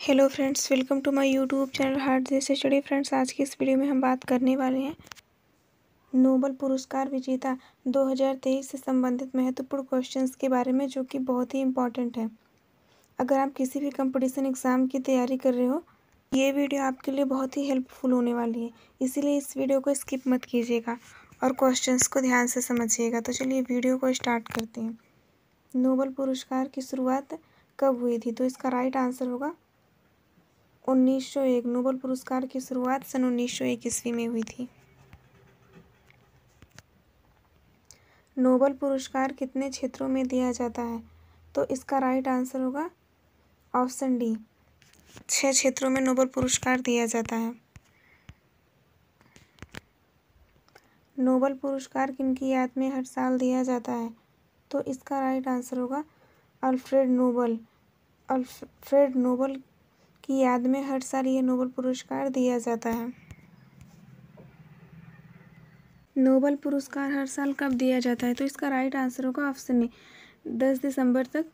Hello friends, welcome to my YouTube channel hard से study. Friends, आज की इस वीडियो में हम बात करने वाले हैं नोबेल पुरस्कार विजेता 2023 से संबंधित महत्वपूर्ण क्वेश्चंस के बारे में, जो कि बहुत ही इम्पॉर्टेंट है। अगर आप किसी भी कंपटीशन एग्ज़ाम की तैयारी कर रहे हो, ये वीडियो आपके लिए बहुत ही हेल्पफुल होने वाली है। इसीलिए इस वीडियो को स्किप मत कीजिएगा और क्वेश्चंस को ध्यान से समझिएगा। तो चलिए वीडियो को स्टार्ट करते हैं। नोबेल पुरस्कार की शुरुआत कब हुई थी? तो इसका राइट आंसर होगा 1901। नोबेल पुरस्कार की शुरुआत सन 1901 ईस्वी में हुई थी। नोबेल पुरस्कार कितने क्षेत्रों में दिया जाता है? तो इसका राइट आंसर होगा ऑप्शन डी, 6 क्षेत्रों में नोबेल पुरस्कार दिया जाता है। नोबेल पुरस्कार किनकी याद में हर साल दिया जाता है? तो इसका राइट आंसर होगा अल्फ्रेड नोबेल। अल्फ्रेड नोबेल की याद में हर साल ये नोबेल पुरस्कार दिया जाता है। नोबेल पुरस्कार हर साल कब दिया जाता है? तो इसका राइट आंसर होगा ऑप्शन ए, 10 दिसंबर तक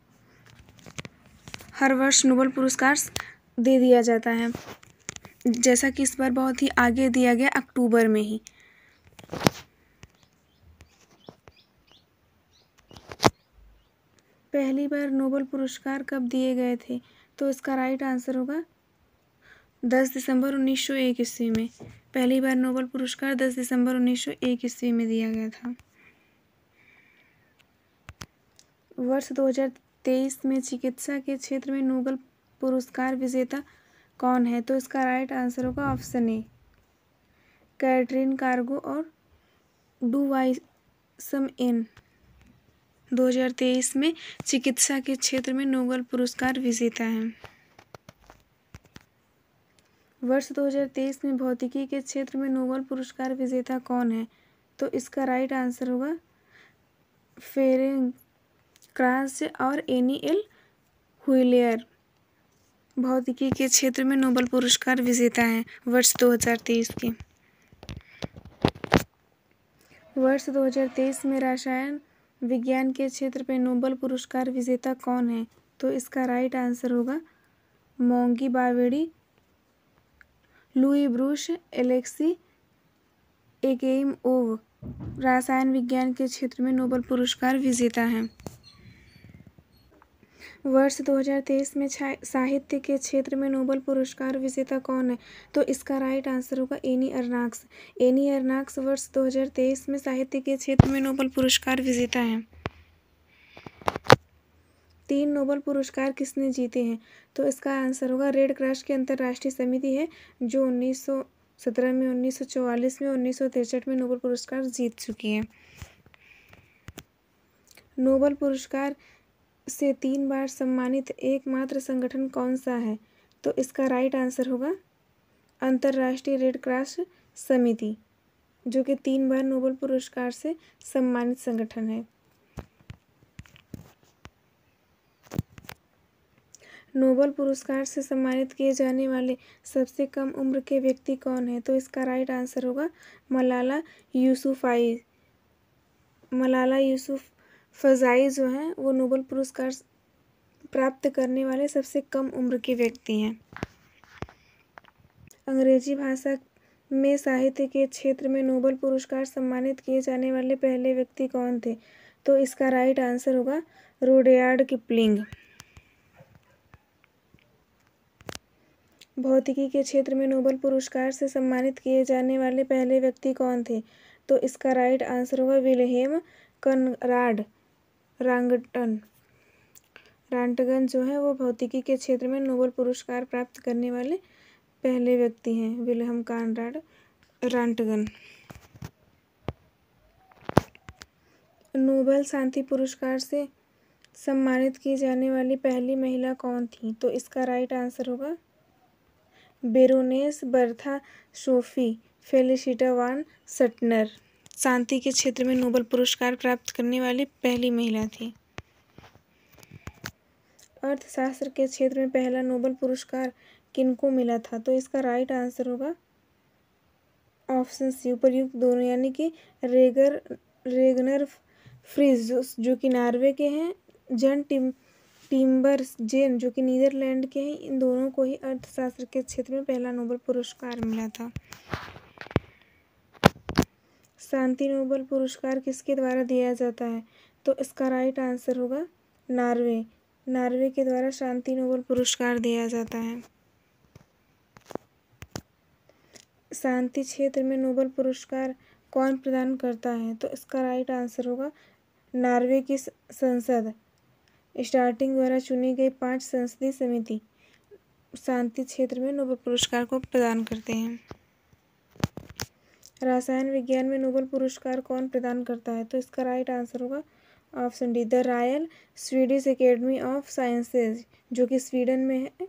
हर वर्ष नोबेल पुरस्कार दे दिया जाता है। जैसा कि इस बार बहुत ही आगे दिया गया, अक्टूबर में ही। पहली बार नोबेल पुरस्कार कब दिए गए थे? तो इसका राइट आंसर होगा 10 दिसंबर 1901 ईस्वी में। पहली बार नोबेल पुरस्कार 10 दिसंबर 1901 ईस्वी में दिया गया था। वर्ष 2023 में चिकित्सा के क्षेत्र में नोबेल पुरस्कार विजेता कौन है? तो इसका राइट आंसर होगा ऑप्शन ए, कैटरीन कार्गो और डू वाइसम एन 2023 में चिकित्सा के क्षेत्र में नोबेल पुरस्कार विजेता हैं। वर्ष 2023 में भौतिकी के क्षेत्र में नोबेल पुरस्कार विजेता कौन है? तो इसका राइट आंसर होगा फेरेंक क्रास और एनी एल हुइलेयर भौतिकी के क्षेत्र में नोबेल पुरस्कार विजेता हैं वर्ष 2023 के। वर्ष 2023 में रसायन विज्ञान के क्षेत्र में नोबेल पुरस्कार विजेता कौन है? तो इसका राइट आंसर होगा मोंगी बावेडी, लुई ब्रूश, एलेक्सी एकेइमओव रसायन विज्ञान के क्षेत्र में नोबेल पुरस्कार विजेता हैं। वर्ष 2023 में साहित्य के क्षेत्र में नोबेल पुरस्कार विजेता कौन है? तो इसका राइट आंसर होगा एनी अर्नाक्स। एनी अर्नाक्स वर्ष 2023 में साहित्य के क्षेत्र में नोबेल पुरस्कार विजेता हैं। 3 नोबेल पुरस्कार किसने जीते हैं? तो इसका आंसर होगा रेड क्रॉस की अंतर्राष्ट्रीय समिति है, जो 1917 में, 1944 में, 1963 में नोबेल पुरस्कार जीत चुकी है। नोबेल पुरस्कार से 3 बार सम्मानित एकमात्र संगठन कौन सा है? तो इसका राइट आंसर होगा अंतर्राष्ट्रीय रेड क्रॉस समिति, जो कि 3 बार नोबेल पुरस्कार से सम्मानित संगठन है। नोबेल पुरस्कार से सम्मानित किए जाने वाले सबसे कम उम्र के व्यक्ति कौन है? तो इसका राइट आंसर होगा मलाला यूसुफ़ज़ई। मलाला यूसुफ़ज़ई जो हैं, वो नोबेल पुरस्कार प्राप्त करने वाले सबसे कम उम्र के व्यक्ति हैं। अंग्रेजी भाषा में साहित्य के क्षेत्र में नोबेल पुरस्कार सम्मानित किए जाने वाले पहले व्यक्ति कौन थे? तो इसका राइट आंसर होगा रुडयार्ड किपलिंग। भौतिकी के क्षेत्र में नोबेल पुरस्कार से सम्मानित किए जाने वाले पहले व्यक्ति कौन थे? तो इसका राइट आंसर होगा विल्हेम कनराड रांटगन जो है, वो भौतिकी के क्षेत्र में नोबेल पुरस्कार प्राप्त करने वाले पहले व्यक्ति हैं, विल्हेम कनराड रांटगन। नोबेल शांति पुरस्कार से सम्मानित की जाने वाली पहली महिला कौन थी? तो इसका राइट आंसर होगा बेरोनेस बर्था सोफी फेलिसिटा वान सटनर शांति के क्षेत्र में नोबेल पुरस्कार प्राप्त करने वाली पहली महिला थी। अर्थशास्त्र के क्षेत्र में पहला नोबेल पुरस्कार किनको मिला था? तो इसका राइट आंसर होगा ऑप्शन सी, उपर्युक्त दोनों, यानी कि रेगनर फ्रिज जो कि नॉर्वे के हैं, जन टिम्बर्स जेन जो कि नीदरलैंड के हैं, इन दोनों को ही अर्थशास्त्र के क्षेत्र में पहला नोबेल पुरस्कार मिला था। शांति नोबेल पुरस्कार किसके द्वारा दिया जाता है? तो इसका राइट आंसर होगा नॉर्वे। नॉर्वे के द्वारा शांति नोबेल पुरस्कार दिया जाता है। शांति क्षेत्र में नोबेल पुरस्कार कौन प्रदान करता है? तो इसका राइट आंसर होगा नॉर्वे की संसद। स्टार्टिंग द्वारा चुनी गई 5 संसदीय समिति शांति क्षेत्र में नोबेल पुरस्कार को प्रदान करते हैं। रसायन विज्ञान में नोबेल पुरस्कार कौन प्रदान करता है? तो इसका राइट आंसर होगा option D, the royal Swedish academy of sciences, जो कि स्वीडन में है।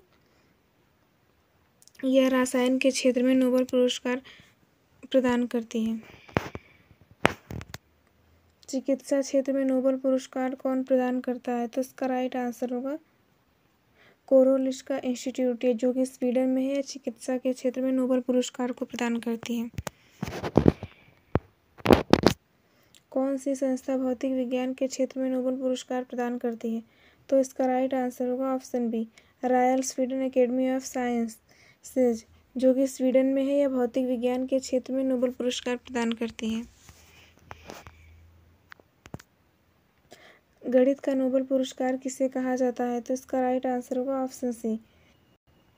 यह रसायन के क्षेत्र में नोबेल पुरस्कार प्रदान करती है। चिकित्सा क्षेत्र में नोबेल पुरस्कार कौन प्रदान करता है? तो इसका राइट आंसर होगा कोरोलिस्का इंस्टीट्यूट, जो कि स्वीडन में है। चिकित्सा के क्षेत्र में नोबेल पुरस्कार को प्रदान करती है। कौन सी संस्था भौतिक विज्ञान के क्षेत्र में नोबेल पुरस्कार प्रदान करती है? तो इसका राइट आंसर होगा option B, royal Sweden academy of sciences, जो कि स्वीडन में है। यह भौतिक विज्ञान के क्षेत्र में नोबेल पुरस्कार प्रदान करती है। गणित का नोबेल पुरस्कार किसे कहा जाता है? तो इसका राइट आंसर होगा ऑप्शन सी,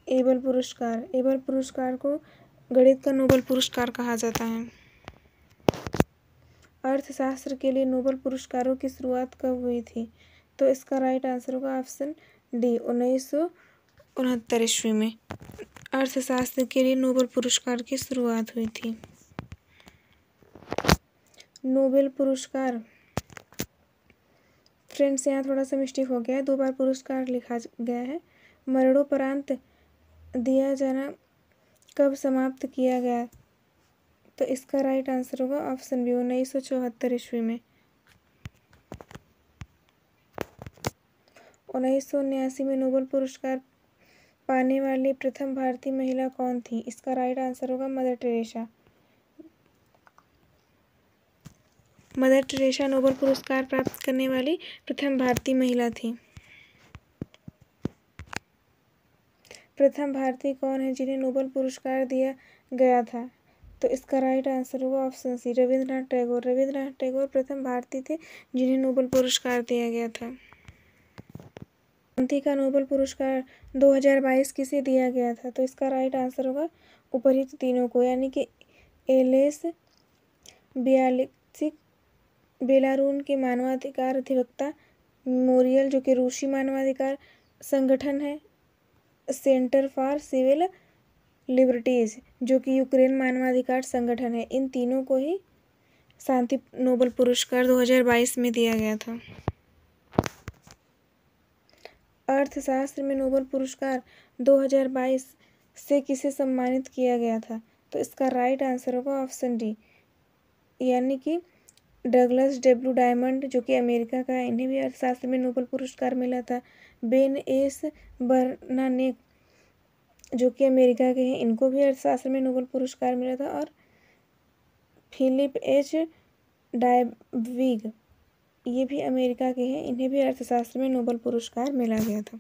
एबल पुरस्कार। एबल पुरस्कार को गणित का नोबेल पुरस्कार कहा जाता है। अर्थशास्त्र के लिए नोबेल पुरस्कारों की शुरुआत कब हुई थी? तो इसका राइट आंसर होगा ऑप्शन डी, 1969 ईस्वी में अर्थशास्त्र के लिए नोबेल पुरस्कार की शुरुआत हुई थी। नोबेल पुरस्कार, फ्रेंड्स यहाँ थोड़ा सा मिस्टेक हो गया है, 2 बार पुरस्कार लिखा गया है। मरणोपरांत दिया जाना कब समाप्त किया गया? तो इसका राइट आंसर होगा ऑप्शन बी, 1974 ईस्वी में। 1979 में नोबेल पुरस्कार पाने वाली प्रथम भारतीय महिला कौन थी? इसका राइट आंसर होगा mother Teresa. Mother Teresa Nobel पुरस्कार प्राप्त करने वाली प्रथम भारतीय महिला थी। प्रथम भारतीय कौन है जिन्हें नोबेल पुरस्कार दिया गया था? तो इसका राइट आंसर होगा ऑप्शन सी, रविंद्रनाथ टैगोर। रविंद्रनाथ टैगोर प्रथम भारतीय थे जिन्हें नोबेल पुरस्कार दिया गया था। शांति का नोबेल पुरस्कार 2022 किसे दिया गया था? तो इसका राइट आंसर होगा उपरोक्त तीनों को, यानी कि एलेस बियालित्सिक बेलारूस के मानवाधिकार अधिवक्ता, मेमोरियल जो कि रूसी मानवाधिकार संगठन है, सेंटर फॉर सिविल लिबर्टीज जो कि यूक्रेन मानवाधिकार संगठन है। इन तीनों को ही शांति नोबेल पुरस्कार 2022 में दिया गया था। अर्थशास्त्र में नोबेल पुरस्कार 2022 से किसे सम्मानित किया गया था? तो इसका राइट आंसर होगा ऑप्शन डी, यानी कि डगलस डब्ल्यू डायमंड, जो कि अमेरिका का है। इन्हें भी अर्थशास्त्र में नोबेल पुरस्कार मिला था। बेन एस बर्नानेक, जो कि अमेरिका के हैं, इनको भी अर्थशास्त्र में नोबेल पुरस्कार मिला था। और फिलिप एच डायविग, ये भी अमेरिका के हैं, इन्हें भी अर्थशास्त्र में नोबेल पुरस्कार मिला गया था।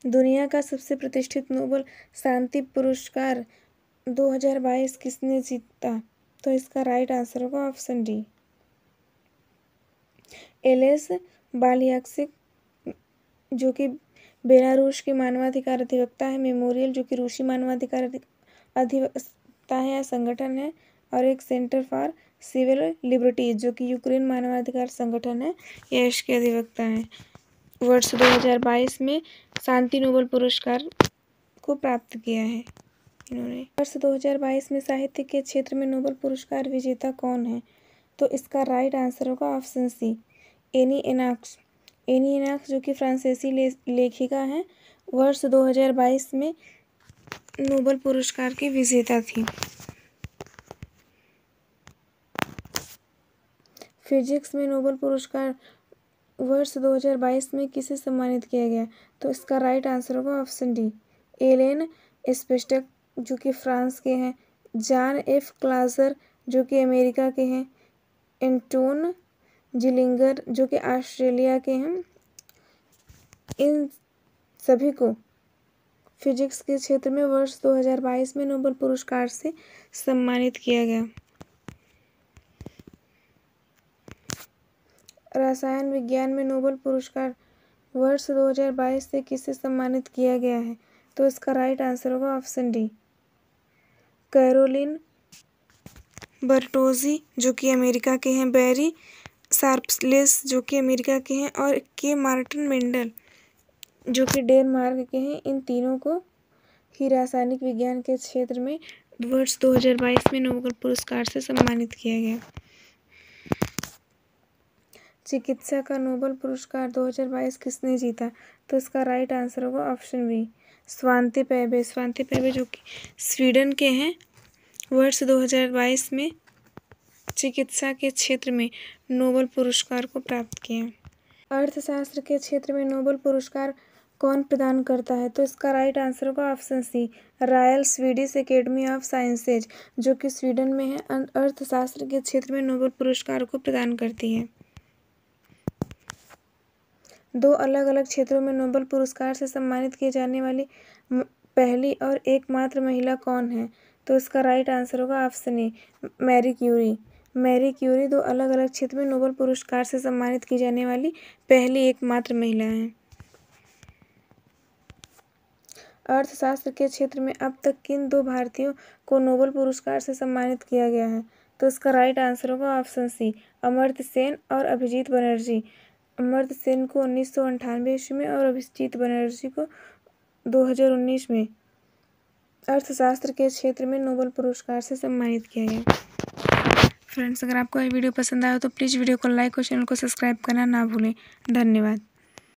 दुनिया का सबसे प्रतिष्ठित नोबेल शांति पुरस्कार 2022 किसने जीता? तो इसका राइट आंसर होगा ऑप्शन डी, एलेस बालियाक्सिक, जो कि बेलारूस के मानवाधिकार अधिवक्ता है। मेमोरियल जो कि रूसी मानवाधिकार अधिवक्ता है या संगठन है। और एक सेंटर फॉर सिविल लिबर्टीज जो कि यूक्रेन मानवाधिकार संगठन है, यह इसके अधिवक्ता हैं। वर्ष 2022 में शांति नोबेल पुरस्कार को प्राप्त किया है इन्होंने। वर्ष 2022 में साहित्य के क्षेत्र में नोबेल पुरस्कार विजेता कौन है? तो इसका राइट आंसर होगा ऑप्शन सी, एनी एनॉक्स। एनी एनॉक्स जो कि फ्रांसीसी लेखिका हैं, वर्ष 2022 में नोबेल पुरस्कार की विजेता थी। फिजिक्स में नोबेल पुरस्कार वर्ष 2022 में किसे सम्मानित किया गया? तो इसका राइट आंसर होगा ऑप्शन डी, एलेन स्पेस्टक, जो कि फ्रांस के हैं। जॉन एफ क्लाजर जो कि अमेरिका के हैं। एंटोन जिलिंगर जो कि ऑस्ट्रेलिया के हैं। इन सभी को फिजिक्स के क्षेत्र में वर्ष 2022 में नोबेल पुरस्कार से सम्मानित किया गया। रसायन विज्ञान में नोबेल पुरस्कार वर्ष 2022 से किसे सम्मानित किया गया है? तो इसका राइट आंसर होगा ऑप्शन डी, कैरोलिन बर्टोजी जो कि अमेरिका के हैं, बैरी शार्पलेस जो कि अमेरिका के हैं और के मार्टिन मेंडल जो कि डेनमार्क के हैं। इन तीनों को ही रासायनिक विज्ञान के क्षेत्र में वर्ष 2022 में नोबेल पुरस्कार से सम्मानित किया गया। चिकित्सा का नोबेल पुरस्कार 2022 किसने जीता? तो इसका राइट आंसर होगा ऑप्शन बी, स्वांति पैबे। स्वांति पैबे जो कि स्वीडन के हैं, वर्ष 2022 में चिकित्सा के क्षेत्र में नोबेल पुरस्कार को प्राप्त किया। अर्थशास्त्र के क्षेत्र में नोबेल पुरस्कार कौन प्रदान करता है? तो इसका राइट आंसर होगा option C, royal Swedish academy of sciences जो कि स्वीडन में है। अर्थशास्त्र के क्षेत्र में नोबेल पुरस्कार को प्रदान करती है। दो अलग अलग क्षेत्रों में नोबेल पुरस्कार से सम्मानित किए जाने वाली पहली और एकमात्र महिला कौन है? तो इसका राइट आंसर होगा option A, Marie Curie. Marie Curie दो अलग अलग क्षेत्र में नोबेल पुरस्कार से सम्मानित की जाने वाली पहली एकमात्र महिला हैं। अर्थशास्त्र के क्षेत्र में अब तक किन दो भारतीयों को नोबेल पुरस्कार से सम्मानित किया गया है? तो इसका राइट आंसर होगा ऑप्शन सी, अमर्त्य सेन और अभिजीत बनर्जी। अमर्त्य सेन को 1998 ईस्वी में और अभिजीत बनर्जी को 2019 में अर्थशास्त्र के क्षेत्र में नोबेल पुरस्कार से सम्मानित किया गया। फ्रेंड्स, अगर आपको ये वीडियो पसंद आया तो प्लीज़ वीडियो को लाइक और चैनल को सब्सक्राइब करना ना भूलें। धन्यवाद।